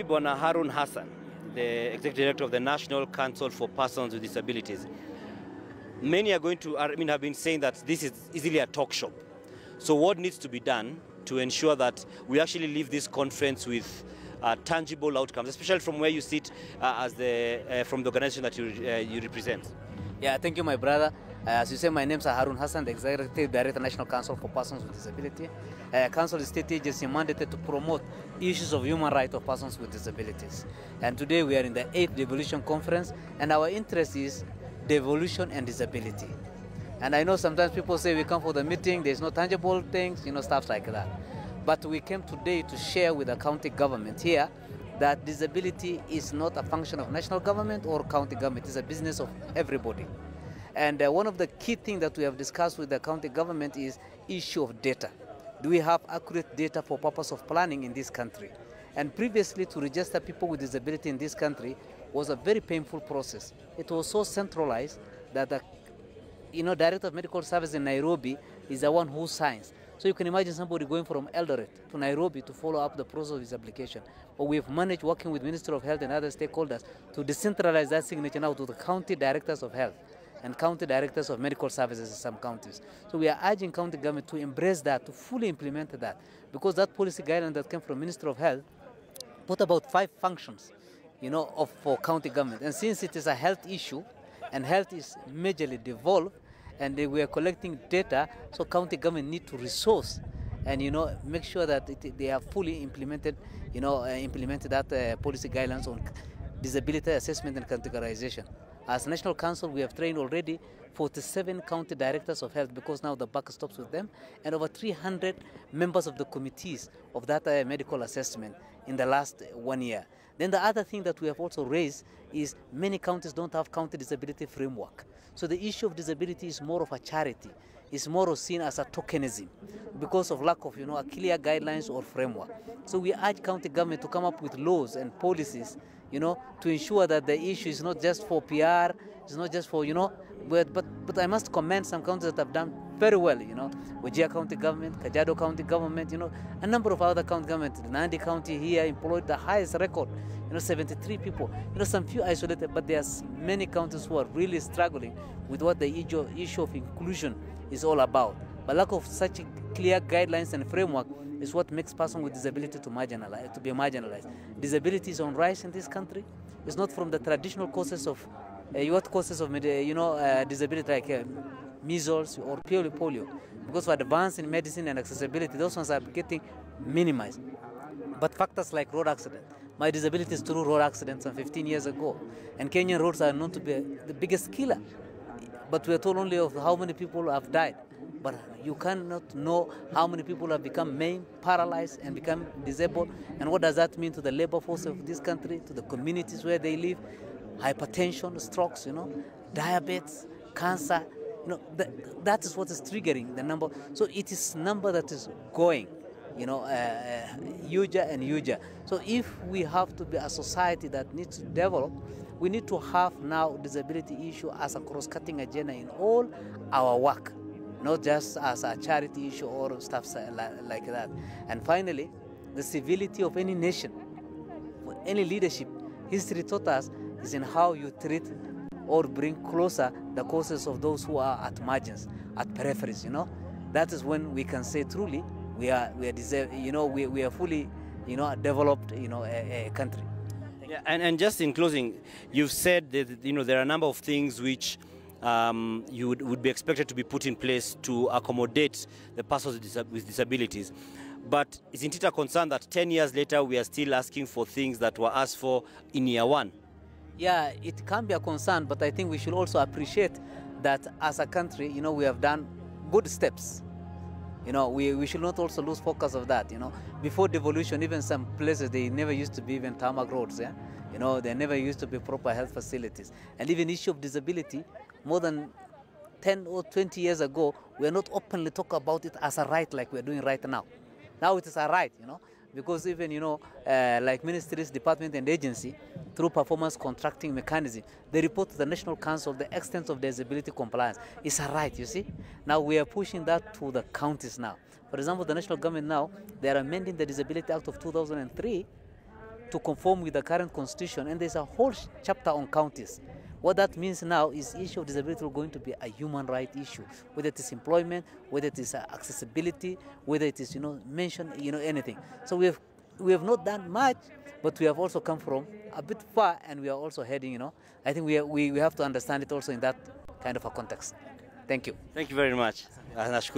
Bwana Harun Hassan, the Executive Director of the National Council for Persons with Disabilities. Many are going to, have been saying that this is easily a talk shop. So what needs to be done to ensure that we actually leave this conference with tangible outcomes, especially from where you sit from the organization that you represent? Yeah, thank you, my brother. As you say, my name is Harun Hassan, the Executive Director, National Council for Persons with Disability. Council is state agency mandated to promote issues of human rights of persons with disabilities. And today we are in the 8th Devolution Conference, and our interest is devolution and disability. And I know sometimes people say we come for the meeting, there's no tangible things, stuff like that. But we came today to share with the county government here that disability is not a function of national government or county government, it's a business of everybody. And one of the key things that we have discussed with the county government is issue of data. Do we have accurate data for purpose of planning in this country? And previously, to register people with disability in this country was a very painful process. It was so centralized that the Director of Medical Services in Nairobi is the one who signs. So you can imagine somebody going from Eldoret to Nairobi to follow up the process of his application. But we've managed, working with Ministry of Health and other stakeholders, to decentralize that signature now to the county directors of health and county directors of medical services in some counties. So we are urging county government to embrace that, to fully implement that, because that policy guideline that came from Ministry of Health put about 5 functions, for county government. And since it is a health issue, and health is majorly devolved, and we are collecting data, so county government need to resource and make sure that they have fully implemented, implemented that policy guidelines on disability assessment and categorization. As National Council, we have trained already 47 county directors of health, because now the buck stops with them, and over 300 members of the committees of that medical assessment in the last 1 year. Then the other thing that we have also raised is many counties don't have county disability framework. So the issue of disability is more of a charity. It's more seen as a tokenism because of lack of a clear guidelines or framework. So we urge county government to come up with laws and policies to ensure that the issue is not just for PR, it's not just for, but I must commend some counties that have done very well, Wajir County Government, Kajiado County Government, a number of other county governments. Nandi County here employed the highest record, 73 people, some few isolated, but there's many counties who are really struggling with what the issue of inclusion is all about. But lack of such clear guidelines and framework is what makes person with disability to be marginalized. Disability is on rise in this country. It's not from the traditional causes of disability like measles or purely polio, because of advance in medicine and accessibility, those ones are getting minimized. But factors like road accident, my disability is through road accidents some 15 years ago, and Kenyan roads are known to be the biggest killer. But we are told only of how many people have died. But you cannot know how many people have become maimed, paralyzed, and become disabled. And what does that mean to the labor force of this country, to the communities where they live? Hypertension, strokes, diabetes, cancer. That is what is triggering the number. So it is number that is going, huger and huger. So if we have to be a society that needs to develop, we need to have now disability issue as a cross-cutting agenda in all our work, not just as a charity issue or stuff like that. And finally, the civility of any nation, any leadership, history taught us, is in how you treat or bring closer the causes of those who are at margins, at peripheries. That is when we can say truly we are fully developed a country. Yeah, and just in closing, you've said that there are a number of things which you would be expected to be put in place to accommodate the persons with disabilities. But isn't it a concern that 10 years later we are still asking for things that were asked for in year 1? Yeah, it can be a concern, but I think we should also appreciate that as a country, we have done good steps. We should not also lose focus of that. Before devolution, even some places, they never used to be even tarmac roads. Yeah, there never used to be proper health facilities. And even issue of disability, more than 10 or 20 years ago, we are not openly talk about it as a right like we are doing right now. Now it is a right, because even, like ministries, department and agency, through performance contracting mechanism, they report to the National Council the extent of disability compliance. It's a right, you see. Now we are pushing that to the counties now. For example, the national government now, they are amending the Disability Act of 2003 to conform with the current constitution, and there's a whole chapter on counties. What that means now is the issue of disability is going to be a human right issue, whether it is employment, whether it is accessibility, whether it is, mention, anything. So we have not done much, but we have also come from a bit far, and we are also heading, I think we have to understand it also in that kind of a context. Thank you. Thank you very much. Nashukuru.